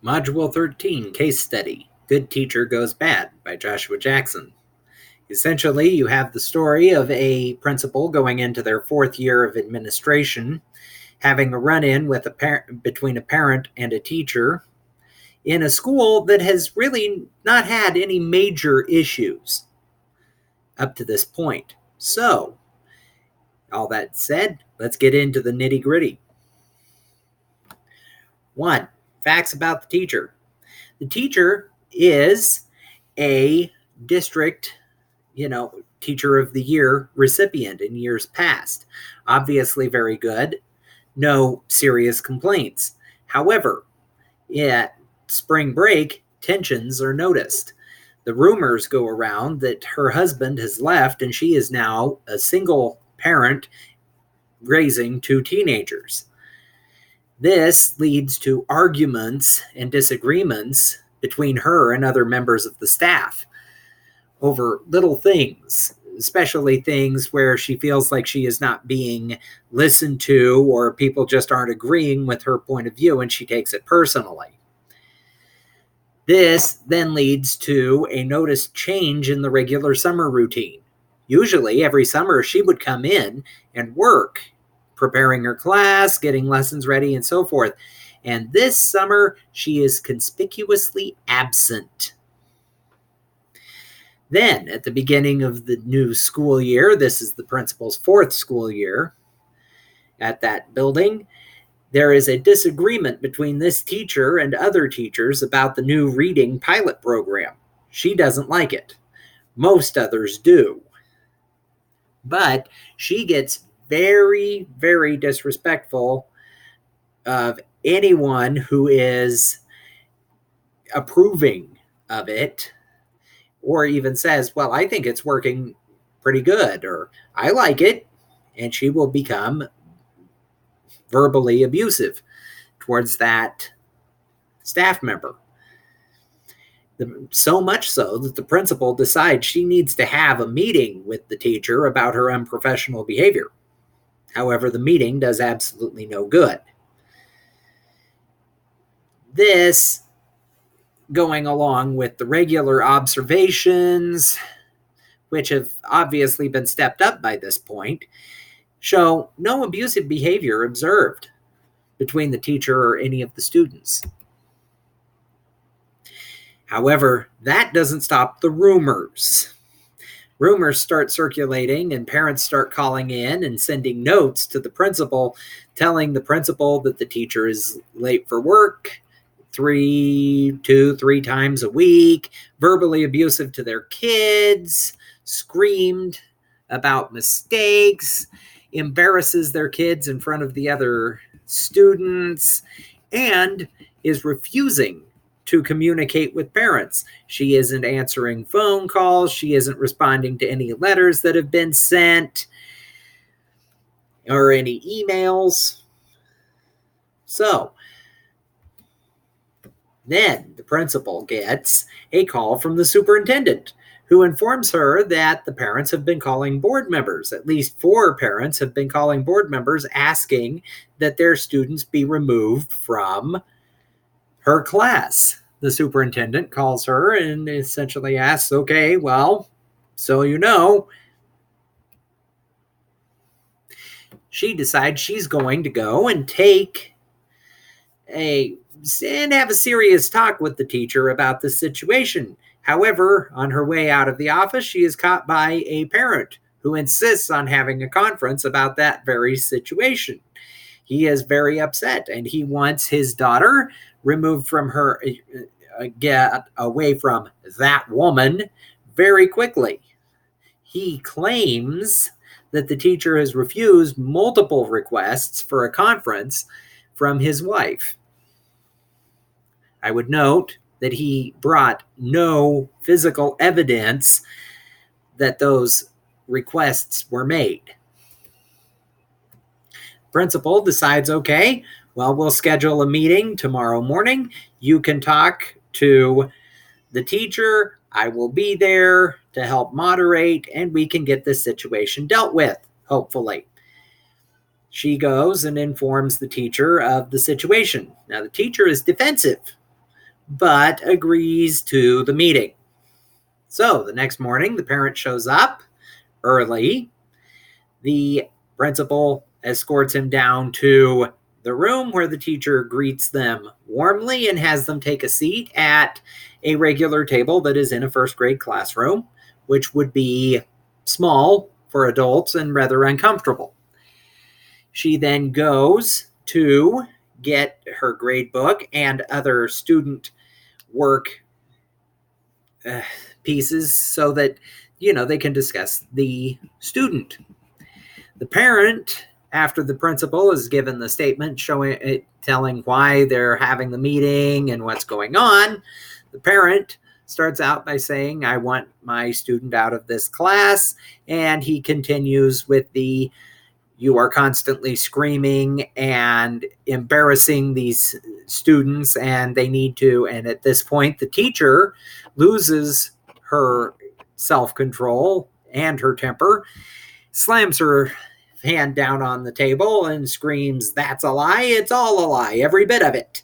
Module 13, Case Study, Good Teacher Goes Bad by Joshua Jackson. Essentially, you have the story of a principal going into their fourth year of administration, having a run-in with between a parent and a teacher in a school that has really not had any major issues up to this point. So, all that said, let's get into the nitty-gritty. 1. Facts about the teacher. The teacher is a district, teacher of the year recipient in years past. Obviously very good. No serious complaints. However, at spring break, tensions are noticed. The rumors go around that her husband has left and she is now a single parent raising 2 teenagers. This leads to arguments and disagreements between her and other members of the staff over little things, especially things where she feels like she is not being listened to or people just aren't agreeing with her point of view and she takes it personally. This then leads to a noticed change in the regular summer routine. Usually every summer she would come in and work, preparing her class, getting lessons ready, and so forth. And this summer, she is conspicuously absent. Then, at the beginning of the new school year, this is the principal's 4th school year at that building, there is a disagreement between this teacher and other teachers about the new reading pilot program. She doesn't like it. Most others do. But she gets very, very disrespectful of anyone who is approving of it or even says, well, I think it's working pretty good, or I like it, and she will become verbally abusive towards that staff member. So much so that the principal decides she needs to have a meeting with the teacher about her unprofessional behavior. However, the meeting does absolutely no good. This, going along with the regular observations, which have obviously been stepped up by this point, show no abusive behavior observed between the teacher or any of the students. However, that doesn't stop the rumors. Rumors start circulating and parents start calling in and sending notes to the principal, telling the principal that the teacher is late for work 3 times a week, verbally abusive to their kids, screamed about mistakes, embarrasses their kids in front of the other students, and is refusing to communicate with parents. She isn't answering phone calls. She isn't responding to any letters that have been sent or any emails. So then the principal gets a call from the superintendent, who informs her that the parents have been calling board members. At least 4 parents have been calling board members asking that their students be removed from her class. The superintendent calls her and essentially asks, okay, well, so you know. She decides she's going to go and have a serious talk with the teacher about the situation. However, on her way out of the office, she is caught by a parent who insists on having a conference about that very situation. He is very upset and he wants his daughter removed from her, get away from that woman very quickly. He claims that the teacher has refused multiple requests for a conference from his wife. I would note that he brought no physical evidence that those requests were made. Principal decides, okay, well, we'll schedule a meeting tomorrow morning. You can talk to the teacher. I will be there to help moderate, and we can get this situation dealt with, hopefully. She goes and informs the teacher of the situation. Now, the teacher is defensive. but agrees to the meeting. So the next morning, the parent shows up early. The principal escorts him down to the room where the teacher greets them warmly and has them take a seat at a regular table that is in a first grade classroom, which would be small for adults and rather uncomfortable. She then goes to get her grade book and other student work pieces so that, they can discuss the student. The parent, after the principal is given the statement telling why they're having the meeting and what's going on, the parent starts out by saying, I want my student out of this class. And he continues with you are constantly screaming and embarrassing these students, and they need to. And at this point, the teacher loses her self-control and her temper, slams her hand down on the table and screams, that's a lie, it's all a lie, every bit of it,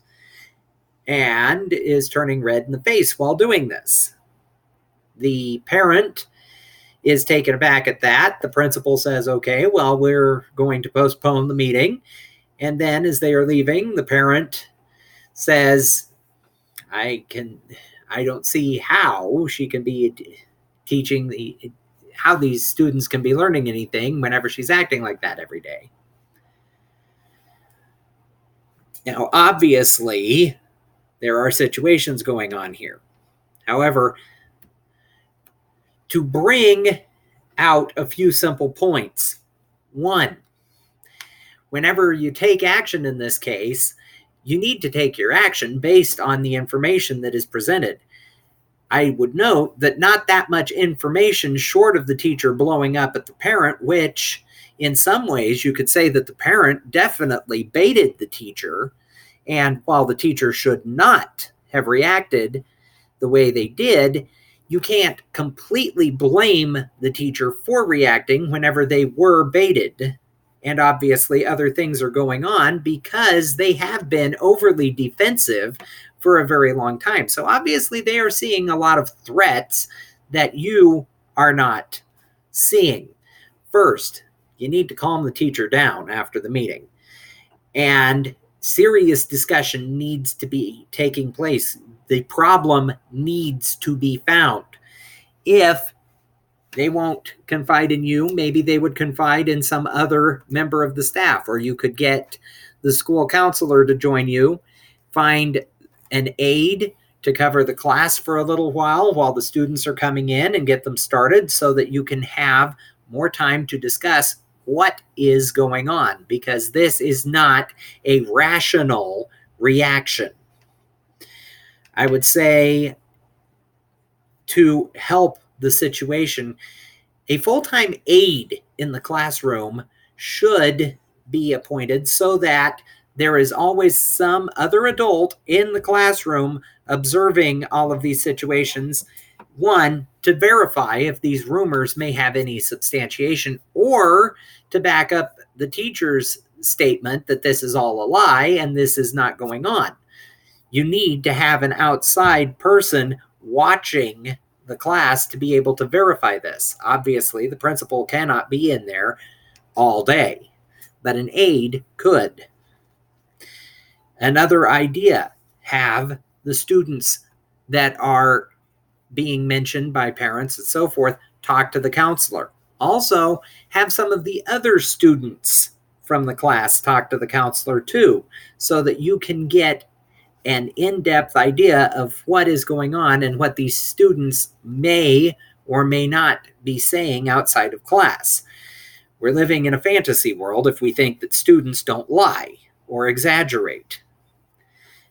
and is turning red in the face while doing this. The parent is taken aback at that. The principal says, okay, well, we're going to postpone the meeting. And then as they are leaving, the parent says, I don't see how she can be teaching how these students can be learning anything whenever she's acting like that every day. Now, obviously, there are situations going on here. However, to bring out a few simple points. One, whenever you take action in this case, you need to take your action based on the information that is presented. I would note that not that much information short of the teacher blowing up at the parent, which in some ways you could say that the parent definitely baited the teacher. And while the teacher should not have reacted the way they did, you can't completely blame the teacher for reacting whenever they were baited. And obviously other things are going on because they have been overly defensive for a very long time. So obviously they are seeing a lot of threats that you are not seeing. First, you need to calm the teacher down after the meeting. And serious discussion needs to be taking place. The problem needs to be found. If they won't confide in you, maybe they would confide in some other member of the staff, or you could get the school counselor to join you, find an aide to cover the class for a little while the students are coming in, and get them started so that you can have more time to discuss what is going on, because this is not a rational reaction. I would say, to help the situation, a full-time aide in the classroom should be appointed so that there is always some other adult in the classroom observing all of these situations. One, to verify if these rumors may have any substantiation, or to back up the teacher's statement that this is all a lie and this is not going on. You need to have an outside person watching the class to be able to verify this. Obviously, the principal cannot be in there all day, but an aide could. Another idea, have the students that are being mentioned by parents and so forth talk to the counselor. Also, have some of the other students from the class talk to the counselor too, so that you can get an in-depth idea of what is going on and what these students may or may not be saying outside of class. We're living in a fantasy world if we think that students don't lie or exaggerate.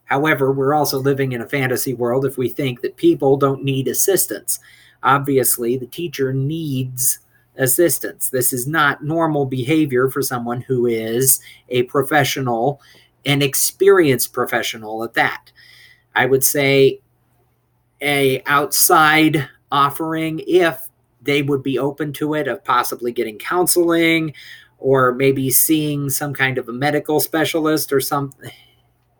However, we're also living in a fantasy world if we think that people don't need assistance. Obviously, the teacher needs assistance. This is not normal behavior for someone who is a professional, an experienced professional at that. I would say a outside offering, if they would be open to it, of possibly getting counseling or maybe seeing some kind of a medical specialist or something,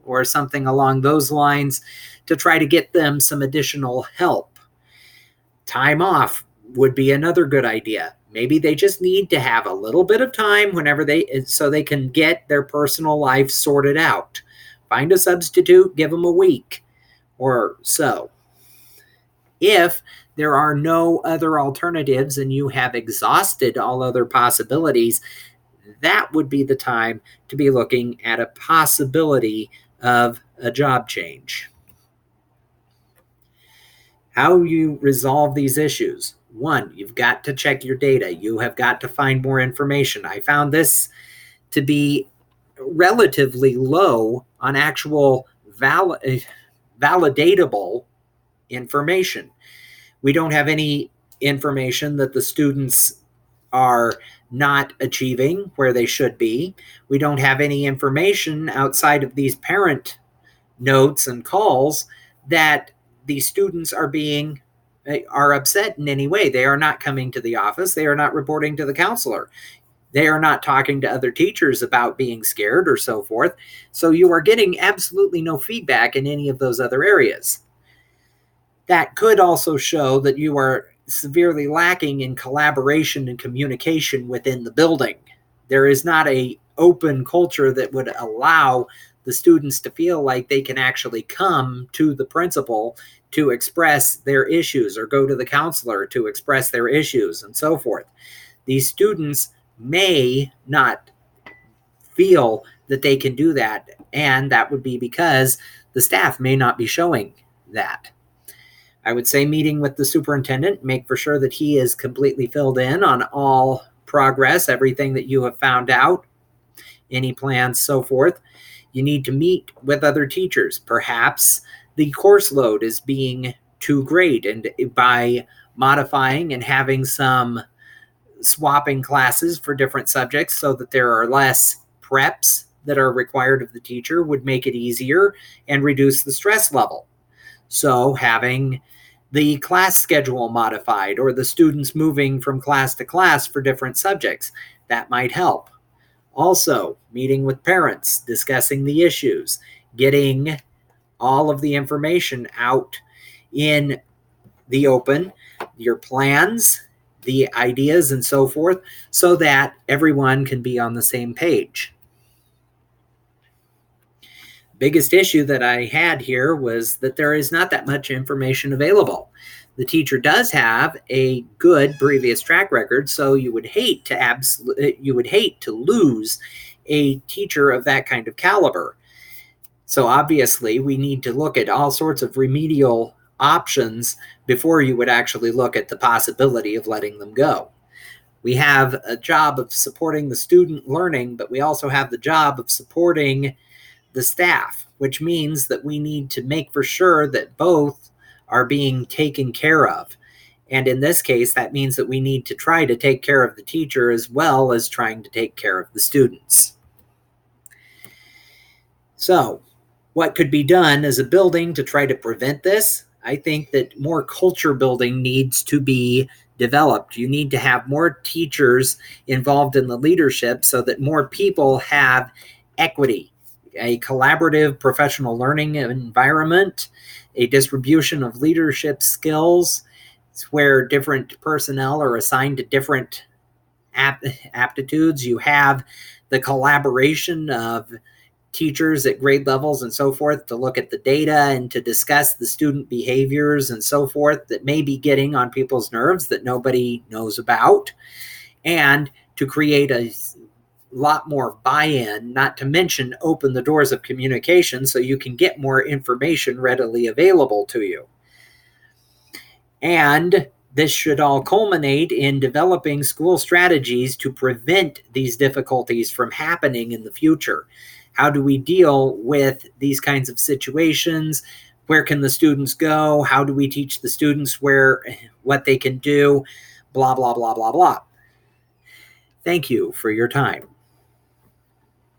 or something along those lines to try to get them some additional help. Time off would be another good idea. Maybe they just need to have a little bit of time so they can get their personal life sorted out. Find a substitute, give them a week or so. If there are no other alternatives and you have exhausted all other possibilities, that would be the time to be looking at a possibility of a job change. How you resolve these issues. One, you've got to check your data. You have got to find more information. I found this to be relatively low on actual validatable information. We don't have any information that the students are not achieving where they should be. We don't have any information outside of these parent notes and calls that the students are upset in any way. They are not coming to the office. They are not reporting to the counselor. They are not talking to other teachers about being scared or so forth. So you are getting absolutely no feedback in any of those other areas. That could also show that you are severely lacking in collaboration and communication within the building. There is not an open culture that would allow the students to feel like they can actually come to the principal to express their issues or go to the counselor to express their issues and so forth. These students may not feel that they can do that, and that would be because the staff may not be showing that. I would say meeting with the superintendent, make for sure that he is completely filled in on all progress, everything that you have found out, any plans, so forth. You need to meet with other teachers. Perhaps the course load is being too great, and by modifying and having some swapping classes for different subjects so that there are less preps that are required of the teacher would make it easier and reduce the stress level. So having the class schedule modified or the students moving from class to class for different subjects, that might help. Also, meeting with parents, discussing the issues, getting all of the information out in the open, your plans, the ideas, and so forth, so that everyone can be on the same page. Biggest issue that I had here was that there is not that much information available. The teacher does have a good previous track record, so you would hate to lose a teacher of that kind of caliber. So obviously, we need to look at all sorts of remedial options before you would actually look at the possibility of letting them go. We have a job of supporting the student learning, but we also have the job of supporting the staff, which means that we need to make for sure that both are being taken care of. And in this case, that means that we need to try to take care of the teacher as well as trying to take care of the students. So, what could be done as a building to try to prevent this? I think that more culture building needs to be developed. You need to have more teachers involved in the leadership so that more people have equity, a collaborative professional learning environment, a distribution of leadership skills. It's where different personnel are assigned to different aptitudes. You have the collaboration of teachers at grade levels and so forth to look at the data and to discuss the student behaviors and so forth that may be getting on people's nerves that nobody knows about, and to create a lot more buy-in, not to mention open the doors of communication so you can get more information readily available to you. And this should all culminate in developing school strategies to prevent these difficulties from happening in the future. How do we deal with these kinds of situations? Where can the students go? How do we teach the students what they can do? Blah, blah, blah, blah, blah. Thank you for your time.